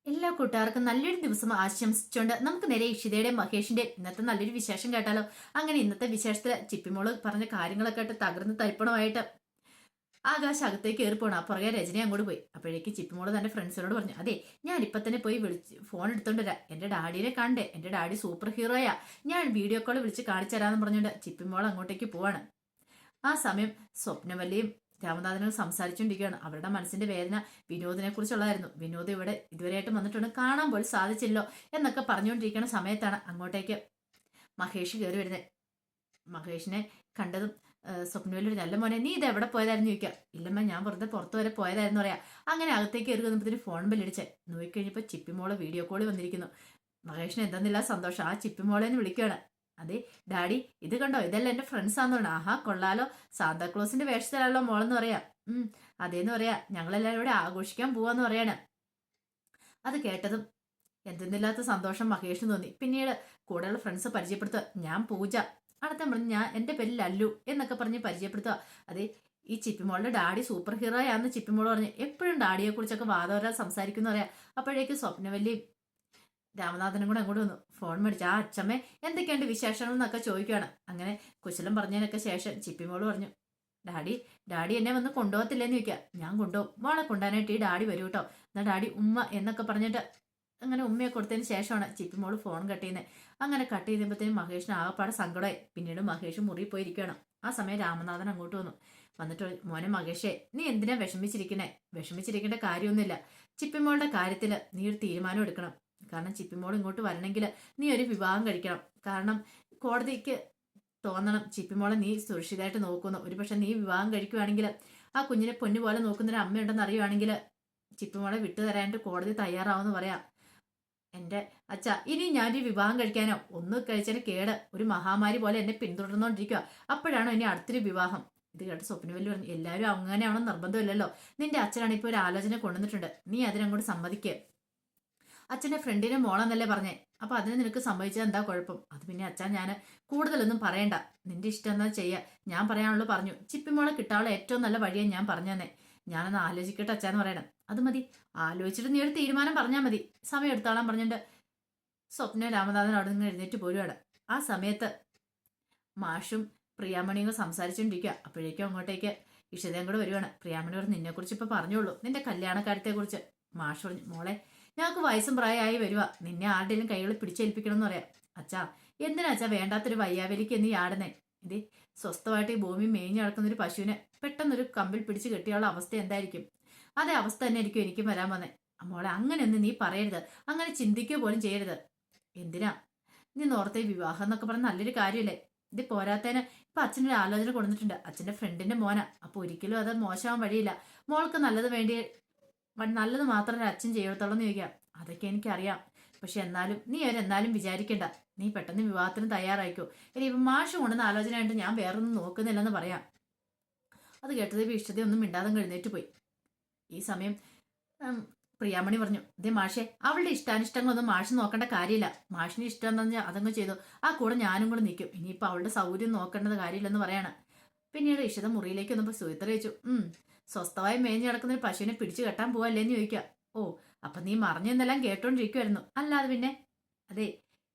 എല്ലാ കൂട്ടുകാർക്കും നല്ലൊരു ദിവസം ആശംസിച്ചുകൊണ്ട് നമുക്ക് നേരെ ഇഷിതയുടെയും മഹേഷിന്റെ ഇന്നത്തെ നല്ലൊരു വിശേഷം കേട്ടാലോ. അങ്ങനെ ഇന്നത്തെ വിശേഷത്തില് ചിപ്പിമോള് പറഞ്ഞ കാര്യങ്ങളൊക്കെ ആയിട്ട് തകർന്ന് തരിപ്പണമായിട്ട് ആകാശ് അകത്തേക്ക് കയറി പോണം. പുറകെ രജനി അങ്ങോട്ട് പോയി. അപ്പോഴേക്ക് ചിപ്പിമോള് തന്റെ ഫ്രണ്ട്സിനോട് പറഞ്ഞു, അതെ ഞാൻ ഇപ്പൊ തന്നെ പോയി വിളിച്ച് ഫോൺ എടുത്തോണ്ട് വരാം, എന്റെ ഡാഡിനെ കണ്ടേ, എന്റെ ഡാഡി സൂപ്പർ ഹീറോയാ, ഞാൻ വീഡിയോ കോൾ വിളിച്ച് കാണിച്ചു തരാമെന്ന് പറഞ്ഞുകൊണ്ട് ചിപ്പിമോൾ അങ്ങോട്ടേക്ക് പോവാണ്. ആ സമയം സ്വപ്നവല്ലിയും രാമനാഥനും സംസാരിച്ചുകൊണ്ടിരിക്കുകയാണ്. അവരുടെ മനസ്സിന്റെ വേദന വിനോദിനെ കുറിച്ചുള്ളതായിരുന്നു. വിനോദ് ഇവിടെ ഇതുവരെയായിട്ട് വന്നിട്ടുണ്ട്, കാണാൻ പോലും സാധിച്ചില്ലോ എന്നൊക്കെ പറഞ്ഞുകൊണ്ടിരിക്കുന്ന സമയത്താണ് അങ്ങോട്ടേക്ക് മഹേഷ് കയറി വരുന്നത്. മഹേഷിനെ കണ്ടതും സ്വപ്നവല്ലൊരു നല്ല മോനെ നീ ഇത് എവിടെ പോയതായിരുന്നു ചോദിക്കുക. ഇല്ലമ്മ ഞാൻ വെറുതെ പുറത്തു വരെ പോയതായിരുന്നു പറയാം. അങ്ങനെ അകത്തേക്ക് കയറി വന്നപ്പോഴത്തേന് ഫോൺ ബെല്ലടിച്ച് നോക്കിക്കഴിഞ്ഞപ്പോൾ ചിപ്പിമോളെ വീഡിയോ കോൾ വന്നിരിക്കുന്നു. മഹേഷിന് എന്തെന്നില്ല സന്തോഷം. ആ ചിപ്പിമോളെ എന്ന് വിളിക്കുകയാണ്. അതെ ഡാഡി ഇത് കണ്ടോ, ഇതെല്ലാം എന്റെ ഫ്രണ്ട്സ് ആണെന്ന് പറഞ്ഞു. ആഹാ കൊള്ളാലോ, സാന്താക്ലോസിന്റെ വേഷത്തിലാണല്ലോ മോളെന്ന് പറയാം. അതേന്ന് പറയാ, ഞങ്ങളെല്ലാവരും ഇവിടെ ആഘോഷിക്കാൻ പോവാന്ന് പറയാണ്. അത് കേട്ടതും എന്തെന്നില്ലാത്ത സന്തോഷം മഹേഷിന് തോന്നി. പിന്നീട് കൂടെയുള്ള ഫ്രണ്ട്സ് പരിചയപ്പെടുത്തുക, ഞാൻ പൂജ, അടുത്ത പറഞ്ഞു ഞാൻ എന്റെ പേര് ലല്ലു എന്നൊക്കെ പറഞ്ഞ് പരിചയപ്പെടുത്തുക. അതെ ഈ ചിപ്പിമോളുടെ ഡാഡി സൂപ്പർ ഹീറോയാന്ന് ചിപ്പിമോൾ പറഞ്ഞു. എപ്പോഴും ഡാഡിയെ കുറിച്ചൊക്കെ വാദവരാ സംസാരിക്കുന്ന പറയാം. അപ്പോഴേക്ക് സ്വപ്നവല്ലി രാമനാഥനും കൂടെ അങ്ങോട്ട് വന്നു. ഫോൺ മേടിച്ചു. ആ അച്ഛമ്മേ എന്തൊക്കെയുണ്ട് വിശേഷങ്ങൾ എന്നൊക്കെ ചോദിക്കുകയാണ്. അങ്ങനെ കുശലം പറഞ്ഞതിനൊക്കെ ശേഷം ചിപ്പിമോള് പറഞ്ഞു, ഡാഡി എന്നെ വന്ന് കൊണ്ടുപോകത്തില്ലെന്ന് ചോദിക്കുക. ഞാൻ കൊണ്ടുപോകും, മോളെ കൊണ്ടുപോകാനായിട്ട് ഈ ഡാഡി വരൂ കേട്ടോ, എന്നാ ഡാഡി ഉമ്മ എന്നൊക്കെ പറഞ്ഞിട്ട് അങ്ങനെ ഉമ്മയെ കൊടുത്തതിന് ശേഷമാണ് ചിപ്പിമോള് ഫോൺ കട്ട് ചെയ്യുന്നത്. അങ്ങനെ കട്ട് ചെയ്തപ്പോഴത്തേനും മഹേഷിന് ആകെപ്പാടെ സങ്കടമായി. പിന്നീട് മഹേഷ് മുറി പോയിരിക്കുകയാണ്. ആ സമയം രാമനാഥൻ അങ്ങോട്ട് വന്നു. വന്നിട്ട് മോനെ മഹേഷേ, നീ എന്തിനാ വിഷമിച്ചിരിക്കണേ? വിഷമിച്ചിരിക്കേണ്ട കാര്യമൊന്നുമില്ല. ചിപ്പിമോളുടെ കാര്യത്തിൽ നീ ഒരു തീരുമാനം എടുക്കണം. കാരണം ചിപ്പിമോൾ ഇങ്ങോട്ട് വരണമെങ്കിൽ നീ ഒരു വിവാഹം കഴിക്കണം. കാരണം കോടതിക്ക് തോന്നണം ചിപ്പിമോളെ നീ സുരക്ഷിതമായിട്ട് നോക്കുന്നു. ഒരുപക്ഷെ നീ വിവാഹം കഴിക്കുവാണെങ്കിൽ ആ കുഞ്ഞിനെ പൊന്നു പോലെ നോക്കുന്നൊരു അമ്മയുണ്ടെന്ന് അറിയുവാണെങ്കിൽ ചിപ്പിമോളെ വിട്ടുതരാനായിട്ട് കോടതി തയ്യാറാവെന്ന് പറയാം. എന്റെ അച്ഛ ഇനി ഞാനൊരു വിവാഹം കഴിക്കാനോ ഒന്ന് കഴിച്ചതിന് കേട് ഒരു മഹാമാരി പോലെ എന്നെ പിന്തുടർന്നുകൊണ്ടിരിക്കുക. അപ്പോഴാണോ ഇനി അടുത്തൊരു വിവാഹം? ഇത് കേട്ട് സ്വപ്നവല്ലി പറഞ്ഞു, എല്ലാവരും അങ്ങനെയാണെന്ന് നിർബന്ധമില്ലല്ലോ. നിന്റെ അച്ഛനാണ് ഇപ്പോൾ ഒരു ആലോചന കൊണ്ടുവന്നിട്ടുണ്ട്, നീ അതിനങ്ങോട്ട് സമ്മതിക്കുക. അച്ഛന്റെ ഫ്രണ്ടിനെ മോളെന്നല്ലേ പറഞ്ഞേ, അപ്പൊ അതിന് നിനക്ക് സംഭവിച്ചത് എന്താ കുഴപ്പം? അത് പിന്നെ അച്ഛൻ ഞാൻ കൂടുതലൊന്നും പറയണ്ട, നിന്റെ ഇഷ്ടം എന്താ ചെയ്യാ, ഞാൻ പറയാനുള്ളൂ പറഞ്ഞു. ചിപ്പിമോളെ കിട്ടാനുള്ള ഏറ്റവും നല്ല വഴിയെ ഞാൻ പറഞ്ഞു തന്നെ. ഞാനൊന്ന് ആലോചിക്കട്ടെ അച്ഛാന്ന് പറയണം. അത് മതി, ആലോചിച്ചിട്ട് നീ ഒരു തീരുമാനം പറഞ്ഞാൽ മതി, സമയം എടുത്താളാൻ പറഞ്ഞിട്ട് സ്വപ്ന രാമനാഥൻ അവിടെ നിന്ന് എഴുന്നേറ്റ് പോരുവാണ്. ആ സമയത്ത് മാഷും പ്രിയാമണിയും സംസാരിച്ചുകൊണ്ടിരിക്കുക. അപ്പോഴേക്കും അങ്ങോട്ടേക്ക് ഇഷിതയും കൂടെ വരുവാണ്. പ്രിയാമണി പറഞ്ഞു, നിന്നെ കുറിച്ച് ഇപ്പൊ പറഞ്ഞോളൂ, നിന്റെ കല്യാണക്കാര്യത്തെ കുറിച്ച്. മാഷ് പറഞ്ഞു, മോളെ ഞങ്ങൾക്ക് വയസ്സും പ്രായമായി വരുക, നിന്നെ ആരുടെയും കൈകളിൽ പിടിച്ചേൽപ്പിക്കണം എന്ന് പറയാം. അച്ഛാ എന്തിനാ അച്ഛാ വേണ്ടാത്തൊരു വയ്യാവലിക്ക് നീ ആടുന്നേ? ഇത് സ്വസ്ഥമായിട്ട് ഈ ഭൂമി മേഞ്ഞു നടക്കുന്ന ഒരു പശുവിനെ പെട്ടെന്നൊരു കമ്പിൽ പിടിച്ച് കെട്ടിയുള്ള അവസ്ഥ എന്തായിരിക്കും? അതേ അവസ്ഥ തന്നെ ആയിരിക്കും എനിക്കും വരാൻ വന്നേ. മോളെ അങ്ങനെയൊന്നും നീ പറയരുത്, അങ്ങനെ ചിന്തിക്കുക പോലും ചെയ്യരുത്. എന്തിനാ നീ നോർത്തെ വിവാഹം എന്നൊക്കെ പറഞ്ഞ നല്ലൊരു കാര്യമല്ലേ? ഇത് പോരാത്തേന് ഇപ്പൊ അച്ഛനൊരു ആലോചന കൊടുത്തിട്ടുണ്ട്, അച്ഛന്റെ ഫ്രണ്ടിന്റെ മോന. അപ്പൊ ഒരിക്കലും അത് മോശമാവാൻ വഴിയില്ല. മോൾക്ക് നല്ലത് വേണ്ടി നല്ലത് മാത്രമേ അച്ഛൻ ചെയ്യത്തുള്ളൂ എന്ന് ചോദിക്കാം. അതൊക്കെ എനിക്കറിയാം, പക്ഷെ എന്നാലും നീ അവരെന്നാലും വിചാരിക്കണ്ട, നീ പെട്ടെന്ന് വിവാഹത്തിന് തയ്യാറായിക്കോ. ഇനി ഇപ്പം മാഷ് കൊണ്ടുവന്ന ആലോചനയായിട്ട് ഞാൻ വേറൊന്നും നോക്കുന്നില്ലെന്ന് പറയാം. അത് കേട്ടത് ഇഷ്ടതയൊന്നും മിണ്ടാതെ എഴുന്നേറ്റ് പോയി. ഈ സമയം പ്രിയാമണി പറഞ്ഞു, ഇതേ മാഷെ അവളുടെ ഇഷ്ടാനിഷ്ടങ്ങളൊന്നും മാഷ് നോക്കേണ്ട കാര്യമില്ല, മാഷിന് ഇഷ്ടം എന്താ പറഞ്ഞാൽ അതങ്ങ് ചെയ്തു, ആ കൂടെ ഞാനും കൂടെ നിൽക്കും, ഇനിയിപ്പോൾ അവളുടെ സൗകര്യം നോക്കേണ്ടത് കാര്യമില്ലെന്ന് പറയാണ്. പിന്നീട് ഇഷിത മുറിയിലേക്ക് വന്നപ്പോൾ സുഹിത്ര ചോദിച്ചു, സ്വസ്ഥമായി മേഞ്ഞു കിടക്കുന്ന ഒരു പശുവിനെ പിടിച്ചു കെട്ടാൻ പോവല്ലേന്ന് ചോദിക്കുക. ഓ അപ്പൊ നീ മറിഞ്ഞെന്നെല്ലാം കേട്ടോണ്ടിരിക്കുവായിരുന്നു അല്ലാതെ പിന്നെ? അതെ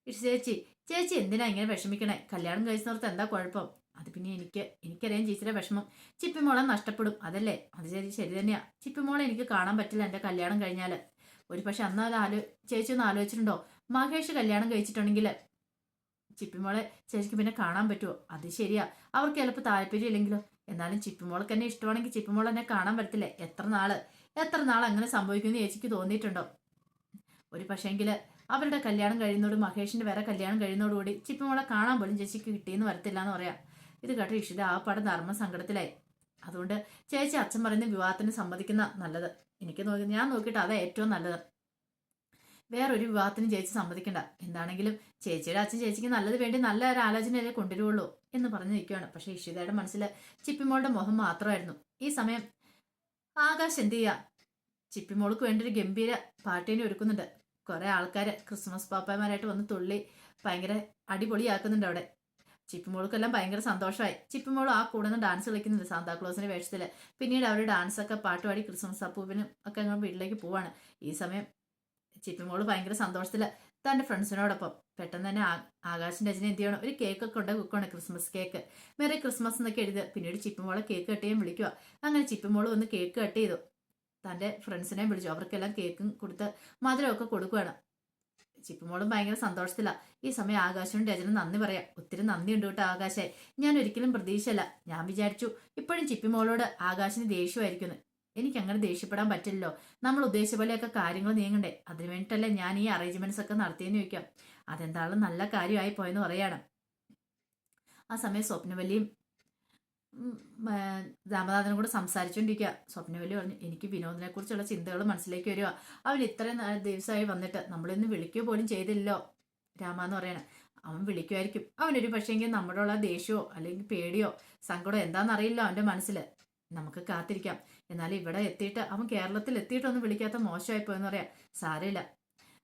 ചേച്ചി ചേച്ചി എന്തിനാ ഇങ്ങനെ വിഷമിക്കണേ? കല്യാണം കഴിച്ചോർത്ത് എന്താ കുഴപ്പം? അത് പിന്നെ എനിക്കറിയാം ചേച്ചിയുടെ വിഷമം, ചിപ്പിമോളെ നഷ്ടപ്പെടും അതല്ലേ? അത് ശരി തന്നെയാ, ചിപ്പിമോളെ എനിക്ക് കാണാൻ പറ്റില്ല എന്റെ കല്യാണം കഴിഞ്ഞാല്. ഒരു പക്ഷെ അന്ന് അത് ചേച്ചി ഒന്ന് ആലോചിച്ചിട്ടുണ്ടോ, മഹേഷ് കല്യാണം കഴിച്ചിട്ടുണ്ടെങ്കിൽ ചിപ്പിമോളെ ചേച്ചിക്ക് പിന്നെ കാണാൻ പറ്റുമോ? അത് ശരിയാ, അവർക്ക് ചിലപ്പോൾ താല്പര്യം ഇല്ലെങ്കിലോ. എന്നാലും ചിപ്പിമോൾക്ക് എന്നെ ഇഷ്ടമാണെങ്കിൽ ചിപ്പിമോൾ എന്നെ കാണാൻ പറ്റത്തില്ലേ? എത്ര നാൾ അങ്ങനെ സംഭവിക്കുമെന്ന് ചേച്ചിക്ക് തോന്നിയിട്ടുണ്ടോ? ഒരു പക്ഷേങ്കില് അവരുടെ കല്യാണം കഴിയുന്നതോട് മഹേഷിന്റെ വേറെ കല്യാണം കഴിയുന്നതോടുകൂടി ചിപ്പിമോളെ കാണാൻ പോലും ചേച്ചിക്ക് കിട്ടിയെന്ന് വരത്തില്ല എന്ന് പറയാം. ഇത് കേട്ടോ ഇഷിത ആ പടം ധർമ്മ സങ്കടത്തിലായി. അതുകൊണ്ട് ചേച്ചി അച്ഛൻ പറയുന്ന വിവാഹത്തിന് സമ്മതിക്കുന്ന നല്ലത്. ഞാൻ നോക്കിയിട്ട് അതാ ഏറ്റവും നല്ലത്. വേറൊരു വിവാഹത്തിന് ചേച്ചി സമ്മതിക്കണ്ട. എന്താണെങ്കിലും ചേച്ചിയുടെ അച്ഛൻ ചേച്ചിക്ക് നല്ലത് വേണ്ടി നല്ല ഒരു ആലോചനയല്ലേ കൊണ്ടുവരുള്ളൂ എന്ന് പറഞ്ഞു നിൽക്കുകയാണ്. പക്ഷെ ഇഷിതയുടെ മനസ്സിൽ ചിപ്പിമോളുടെ മുഖം മാത്രമായിരുന്നു. ഈ സമയം ആകാശ് എന്ത് ചെയ്യാ, ചിപ്പിമോൾക്ക് വേണ്ടി ഒരു ഗംഭീര പാർട്ടീനെ ഒരുക്കുന്നുണ്ട്. കുറെ ആൾക്കാര് ക്രിസ്മസ് പാപ്പമാരായിട്ട് വന്ന് തുള്ളി ഭയങ്കര അടിപൊളിയാക്കുന്നുണ്ട് അവിടെ. ചിപ്പിമോൾക്കെല്ലാം ഭയങ്കര സന്തോഷമായി. ചിപ്പിമോളും ആ കൂടെ നിന്ന് ഡാൻസ് കളിക്കുന്നുണ്ട് സാന്താക്ലോസിന്റെ വേഷത്തില്. പിന്നീട് അവർ ഡാൻസൊക്കെ പാട്ടുപാടി ക്രിസ്മസ് അപ്പൂവിനും ഒക്കെ അങ്ങ് വീട്ടിലേക്ക് പോവാണ്. ഈ സമയം ചിപ്പിമോള് ഭയങ്കര സന്തോഷത്തില് തന്റെ ഫ്രണ്ട്സിനോടൊപ്പം പെട്ടെന്ന് തന്നെ ആകാശിന്റെ അച്ഛനെ എന്ത് ചെയ്യണം, ഒരു കേക്ക് ഒക്കെ ഉണ്ടാക്കി വെക്കുകയാണ്, ക്രിസ്മസ് കേക്ക്. മെറി ക്രിസ്മസ് എന്നൊക്കെ എഴുതുക. പിന്നീട് ചിപ്പിമോളെ കേക്ക് കട്ട് ചെയ്യാൻ വിളിക്കുക. അങ്ങനെ ചിപ്പിമോള് വന്ന് കേക്ക് കട്ട് ചെയ്തു. തന്റെ ഫ്രണ്ട്സിനെയും വിളിച്ചു. അവർക്കെല്ലാം കേക്കും കൊടുത്ത് മധുരമൊക്കെ കൊടുക്കുകയാണ്. ചിപ്പിമോളും ഭയങ്കര സന്തോഷത്തില. ഈ സമയം ആകാശനും രചന നന്ദി പറയാം. ഒത്തിരി നന്ദിയുണ്ട് കേട്ടോ ആകാശേ, ഞാൻ ഒരിക്കലും പ്രതീക്ഷയല്ല. ഞാൻ വിചാരിച്ചു ഇപ്പോഴും ചിപ്പിമോളോട് ആകാശിന് ദേഷ്യമായിരിക്കുന്നു. എനിക്ക് അങ്ങനെ ദേഷ്യപ്പെടാൻ പറ്റില്ലല്ലോ. നമ്മൾ ഉദ്ദേശിച്ച പോലെയൊക്കെ കാര്യങ്ങൾ നീങ്ങണ്ടേ, അതിനു വേണ്ടിയിട്ടല്ലേ ഞാൻ ഈ അറേഞ്ച്മെന്റ്സ് ഒക്കെ നടത്തിയെന്ന് ചോദിക്കാം. അതെന്തായാലും നല്ല കാര്യമായി പോയെന്ന് പറയാണ്. ആ സമയം സ്വപ്നവല്ലിയും രാമനാഥനും കൂടെ സംസാരിച്ചുകൊണ്ടിരിക്കുക. സ്വപ്നവല്ലി പറഞ്ഞു, എനിക്ക് വിനോദിനെ കുറിച്ചുള്ള ചിന്തകൾ മനസ്സിലേക്ക് വരിക. അവൻ ഇത്രയും ദിവസമായി വന്നിട്ട് നമ്മളിന്ന് വിളിക്കുക പോലും ചെയ്തില്ലല്ലോ രാമ എന്ന് പറയണേ. അവൻ വിളിക്കുമായിരിക്കും. അവനൊരു പക്ഷേങ്കിൽ നമ്മളോടുള്ള ദേഷ്യമോ അല്ലെങ്കിൽ പേടിയോ സങ്കടമോ എന്താണെന്നറിയില്ല അവൻ്റെ മനസ്സിൽ. നമുക്ക് കാത്തിരിക്കാം. എന്നാൽ ഇവിടെ എത്തിയിട്ട് അവൻ കേരളത്തിൽ എത്തിയിട്ടൊന്നും വിളിക്കാത്ത മോശമായിപ്പോയെന്ന് പറയാം. സാരമില്ല.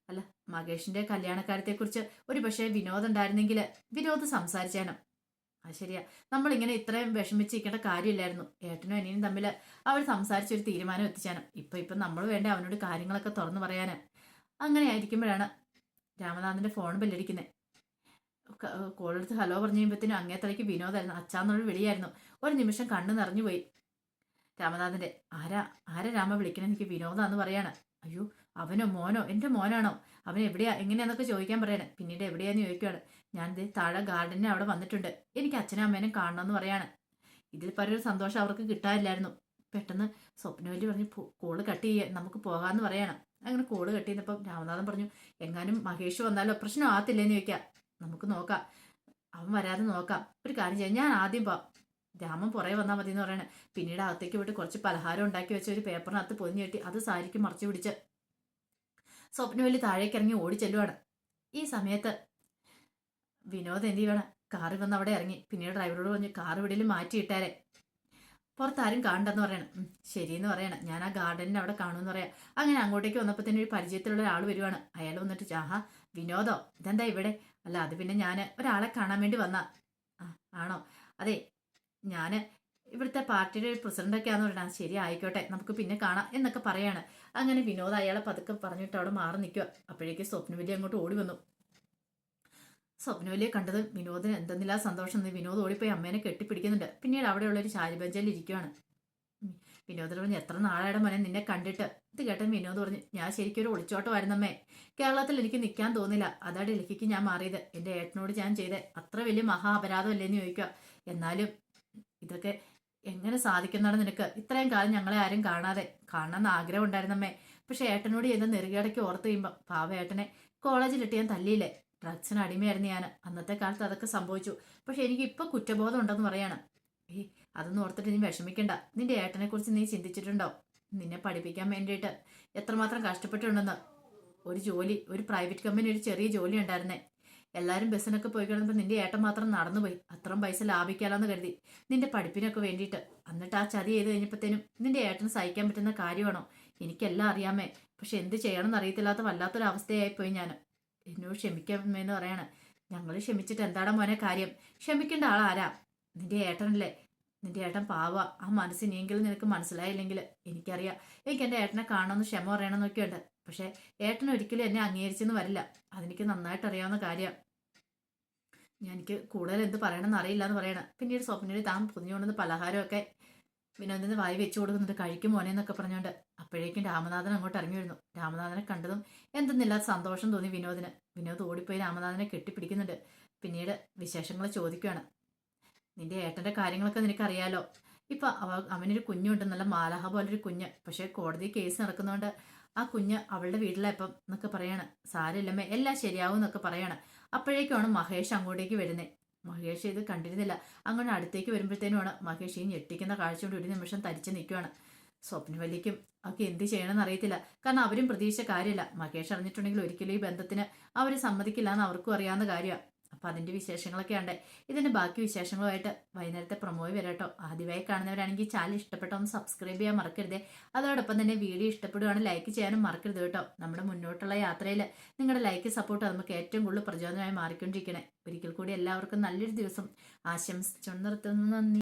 അല്ല, മകേഷിന്റെ കല്യാണക്കാര്യത്തെക്കുറിച്ച് ഒരു പക്ഷേ വിനോദ് ഉണ്ടായിരുന്നെങ്കിൽ വിനോദ് സംസാരിച്ചാനും. അത് ശരിയാ, നമ്മളിങ്ങനെ ഇത്രയും വിഷമിച്ചിരിക്കേണ്ട കാര്യമില്ലായിരുന്നു. ഏട്ടനും അനിയനും തമ്മിൽ അവർ സംസാരിച്ചൊരു തീരുമാനം എത്തിച്ചാനും. ഇപ്പം നമ്മൾ വേണ്ട അവനോട് കാര്യങ്ങളൊക്കെ തുറന്നു പറയാന്. അങ്ങനെ ആയിരിക്കുമ്പോഴാണ് രാമനാഥന്റെ ഫോൺ ബെല്ലടിക്കുന്നത്. കോളെടുത്ത് ഹലോ പറഞ്ഞു കഴിയുമ്പോഴത്തേനും അങ്ങേത്തലയ്ക്ക് വിനോദായിരുന്നു. അച്ഛാന്നുള്ള വിളിയായിരുന്നു. ഒരു നിമിഷം കണ്ണ് നിറഞ്ഞു പോയി രാമനാഥന്റെ. ആരാ രാമ വിളിക്കണേ? എനിക്ക് വിനോദാന്ന് പറയാണ്. അയ്യോ, അവനോ മോനോ? എൻ്റെ മോനാണോ? അവൻ എവിടെയാ എങ്ങനെയാന്നൊക്കെ ചോദിക്കാൻ പറയണേ. പിന്നീട് എവിടെയാന്ന് ചോദിക്കുകയാണ്. ഞാൻ താഴെ ഗാർഡനിൽ അവിടെ വന്നിട്ടുണ്ട്, എനിക്ക് അച്ഛനും അമ്മേനും കാണണമെന്ന് പറയാണ്. ഇതിൽ പലൊരു സന്തോഷം അവർക്ക് കിട്ടാനില്ലായിരുന്നു. പെട്ടെന്ന് സ്വപ്നവല്ലി പറഞ്ഞു, കോള് കട്ട് ചെയ്യുക, നമുക്ക് പോകാമെന്ന് പറയാണ്. അങ്ങനെ കോള് കട്ട് ചെയ്യുന്നപ്പം രാമനാഥൻ പറഞ്ഞു, എങ്ങാനും മഹേഷ് വന്നാലോ പ്രശ്നം ആകത്തില്ലേന്ന് ചോദിക്കാം. നമുക്ക് നോക്കാം, അവൻ വരാതെ നോക്കാം. ഒരു കാര്യം ചെയ്യാം, ഞാൻ ആദ്യം പോവാം, രാമൻ പുറകെ വന്നാൽ മതി എന്ന് പറയണേ. പിന്നീട് അകത്തേക്ക് പോയിട്ട് കുറച്ച് പലഹാരം ഉണ്ടാക്കി വെച്ച ഒരു പേപ്പറിനകത്ത് പൊതിഞ്ഞ് കെട്ടി അത് സാരിക്ക് മറച്ചു പിടിച്ച് സ്വപ്നവല്ലി താഴേക്ക് ഇറങ്ങി ഓടി ചെല്ലുവാണ്. ഈ സമയത്ത് വിനോദ് എന്ത് ചെയ്യണം, കാറിൽ വന്ന് അവിടെ ഇറങ്ങി. പിന്നീട് ഡ്രൈവറോട് പറഞ്ഞു, കാർ ഇവിടെയും മാറ്റിയിട്ടാരെ, പുറത്താരും കാണണ്ടെന്ന് പറയണം. ശരിയെന്ന് പറയണം, ഞാൻ ആ ഗാർഡനിൽ അവിടെ കാണുമെന്ന് പറയാം. അങ്ങനെ അങ്ങോട്ടേക്ക് വന്നപ്പോൾ തന്നെ ഒരു പരിചയത്തിലുള്ള ഒരാൾ വരുവാണ്. അയാൾ വന്നിട്ട്, ആഹാ വിനോദോ, ഇതെന്താ ഇവിടെ? അല്ല, അത് പിന്നെ ഞാൻ ഒരാളെ കാണാൻ വേണ്ടി വന്നാ. ആണോ? അതെ, ഞാൻ ഇവിടുത്തെ പാർട്ടിയുടെ ഒരു പ്രസിഡന്റൊക്കെയാന്ന് പറയണം. ശരി, ആയിക്കോട്ടെ, നമുക്ക് പിന്നെ കാണാം എന്നൊക്കെ പറയാണ്. അങ്ങനെ വിനോദ് അയാളെ പതുക്കെ പറഞ്ഞിട്ട് അവിടെ മാറി നിൽക്കുക. അപ്പോഴേക്ക് സ്വപ്നവല്ലി അങ്ങോട്ട് ഓടി വന്നു. സ്വപ്നവല്ലിയെ കണ്ടത് വിനോദിന് എന്തെന്നില്ല സന്തോഷം. വിനോദ് ഓടിപ്പോയി അമ്മേനെ കെട്ടിപ്പിടിക്കുന്നുണ്ട്. പിന്നീട് അവിടെയുള്ള ഒരു ചാരിബഞ്ചയിൽ ഇരിക്കുകയാണ്. വിനോദിന് പറഞ്ഞു, എത്ര നാളായുടെ മോനെ നിന്നെ കണ്ടിട്ട്. ഇത് കേട്ടൻ വിനോദ് പറഞ്ഞു, ഞാൻ ശരിക്കും ഒരു ഒളിച്ചോട്ടമായിരുന്നമ്മേ. കേരളത്തിൽ എനിക്ക് നിൽക്കാൻ തോന്നില്ല, അതാ ഡൽഹിക്ക് ഞാൻ മാറിയത്. എൻ്റെ ഏട്ടനോട് ഞാൻ ചെയ്തേ അത്ര വലിയ മഹാ അപരാധമല്ലേന്ന് ചോദിക്കുക. എന്നാലും ഇതൊക്കെ എങ്ങനെ സാധിക്കുന്നതാണ് നിനക്ക്? ഇത്രയും കാലം ഞങ്ങളെ ആരും കാണാതെ കാണണമെന്ന് ആഗ്രഹം ഉണ്ടായിരുന്നമ്മേ. പക്ഷെ ഏട്ടനോട് ചെയ്ത നെറുകേടയ്ക്ക് ഓർത്ത് കഴിയുമ്പോൾ പാവ ഏട്ടനെ കോളേജിലിട്ട് ഞാൻ തല്ലിയില്ലേ. ഡ്രഗ്സിന് അടിമയായിരുന്നു ഞാൻ. അന്നത്തെ കാലത്ത് അതൊക്കെ സംഭവിച്ചു. പക്ഷെ എനിക്ക് ഇപ്പൊ കുറ്റബോധം ഉണ്ടെന്ന് പറയാണ്. അതൊന്നും ഓർത്തിട്ട് നീ വിഷമിക്കണ്ട. നിന്റെ ഏട്ടനെ കുറിച്ച് നീ ചിന്തിച്ചിട്ടുണ്ടോ? നിന്നെ പഠിപ്പിക്കാൻ വേണ്ടിയിട്ട് എത്രമാത്രം കഷ്ടപ്പെട്ടുണ്ടെന്ന്. ഒരു ജോലി, ഒരു പ്രൈവറ്റ് കമ്പനി, ഒരു ചെറിയ ജോലി ഉണ്ടായിരുന്നേ. എല്ലാവരും ബസ്സിനൊക്കെ പോയി കിടന്നപ്പോൾ നിന്റെ ഏട്ടൻ മാത്രം നടന്നുപോയി. അത്രയും പൈസ ലാഭിക്കാലോന്ന് കരുതി നിന്റെ പഠിപ്പിനൊക്കെ വേണ്ടിയിട്ട്. എന്നിട്ട് ആ ചതി ചെയ്ത് കഴിഞ്ഞപ്പോഴത്തേനും നിന്റെ ഏട്ടന് സഹിക്കാൻ പറ്റുന്ന കാര്യമാണോ? എനിക്കെല്ലാം അറിയാമേ. പക്ഷെ എന്ത് ചെയ്യണമെന്ന് അറിയത്തില്ലാത്ത വല്ലാത്തൊരവസ്ഥയായിപ്പോയി ഞാൻ. എന്നോട് ക്ഷമിക്കാമെന്ന് പറയാണ്. ഞങ്ങൾ ക്ഷമിച്ചിട്ട് എന്താണ് മോനെ കാര്യം? ക്ഷമിക്കേണ്ട ആളാരാ? നിന്റെ ഏട്ടനല്ലേ. നിന്റെ ഏട്ടൻ പാവ. ആ മനസ്സിനെങ്കിലും നിനക്ക് മനസ്സിലായില്ലെങ്കിൽ എനിക്കറിയാം. എനിക്ക് എൻ്റെ ഏട്ടനെ കാണണമെന്ന് ക്ഷമ പറയണമെന്നൊക്കെ ഉണ്ട്. പക്ഷെ ഏട്ടൻ ഒരിക്കലും എന്നെ അംഗീകരിച്ചെന്ന് വരില്ല. അതെനിക്ക് നന്നായിട്ട് അറിയാവുന്ന കാര്യമാണ്. എനിക്ക് കൂടുതൽ എന്ത് പറയണമെന്ന് അറിയില്ല എന്ന് പറയണം. പിന്നീട് സ്വപ്നയിൽ താൻ പൊതിഞ്ഞുകൊണ്ടുവന്ന് പലഹാരമൊക്കെ വിനോദിന് വായി വെച്ചു കൊടുക്കുന്നുണ്ട്. കഴിക്കും മോനെ എന്നൊക്കെ പറഞ്ഞുകൊണ്ട്. അപ്പോഴേക്കും രാമനാഥൻ അങ്ങോട്ട് ഇറങ്ങി വരുന്നു. രാമനാഥനെ കണ്ടതും എന്തെന്നില്ലാത്ത സന്തോഷം തോന്നി വിനോദിന്. വിനോദ് ഓടിപ്പോയി രാമനാഥനെ കെട്ടിപ്പിടിക്കുന്നുണ്ട്. പിന്നീട് വിശേഷങ്ങൾ ചോദിക്കുകയാണ്. നിന്റെ ഏട്ടന്റെ കാര്യങ്ങളൊക്കെ നിനക്കറിയാലോ. ഇപ്പൊ അവനൊരു കുഞ്ഞുണ്ട്, നല്ല മാലാഹ പോലൊരു കുഞ്ഞ്. പക്ഷെ കോടതി കേസ് നടക്കുന്നതുകൊണ്ട് ആ കുഞ്ഞ് അവളുടെ വീട്ടിലെപ്പം എന്നൊക്കെ പറയാണ്. സാരമില്ലമ്മേ, എല്ലാം ശരിയാവും എന്നൊക്കെ പറയാണ്. അപ്പോഴേക്കാണ് മഹേഷ് അങ്ങോട്ടേക്ക് വരുന്നത്. മഹേഷ് ഇത് കണ്ടിരുന്നില്ല. അങ്ങനെ അടുത്തേക്ക് വരുമ്പോഴത്തേനുമാണ് മഹേഷ് ഈ ഞെട്ടിക്കുന്ന കാഴ്ച കൊണ്ട് ഒരു നിമിഷം തരിച്ചു നിൽക്കുകയാണ്. സ്വപ്നവല്ലിക്കും അവർക്ക് എന്ത് ചെയ്യണമെന്ന് അറിയത്തില്ല. കാരണം അവരും പ്രതീക്ഷിച്ച കാര്യമില്ല. മഹേഷ് അറിഞ്ഞിട്ടുണ്ടെങ്കിൽ ഒരിക്കലും ഈ ബന്ധത്തിന് അവർ സമ്മതിക്കില്ല എന്ന് അവർക്കും അറിയാവുന്ന കാര്യമാണ്. അപ്പം അതിൻ്റെ വിശേഷങ്ങളൊക്കെ ഉണ്ട്. ഇതിൻ്റെ ബാക്കി വിശേഷങ്ങളുമായിട്ട് വൈകുന്നേരത്തെ പ്രൊമോയിൽ വരാട്ടോ. ആദ്യമായി കാണുന്നവരാണെങ്കിൽ ചാനൽ ഇഷ്ടപ്പെട്ടോ ഒന്ന് സബ്സ്ക്രൈബ് ചെയ്യാൻ മറക്കരുതേ. അതോടൊപ്പം തന്നെ വീഡിയോ ഇഷ്ടപ്പെടുകയാണെങ്കിൽ ലൈക്ക് ചെയ്യാനും മറക്കരുത് കേട്ടോ. നമ്മുടെ മുന്നോട്ടുള്ള യാത്രയിൽ നിങ്ങളുടെ ലൈക്ക് സപ്പോർട്ട് നമുക്ക് ഏറ്റവും കൂടുതൽ പ്രചോദനമായി മാറിക്കൊണ്ടിരിക്കണേ. ഒരിക്കൽ കൂടി എല്ലാവർക്കും നല്ലൊരു ദിവസം ആശംസിച്ചു നിർത്തുന്നു. നന്ദി.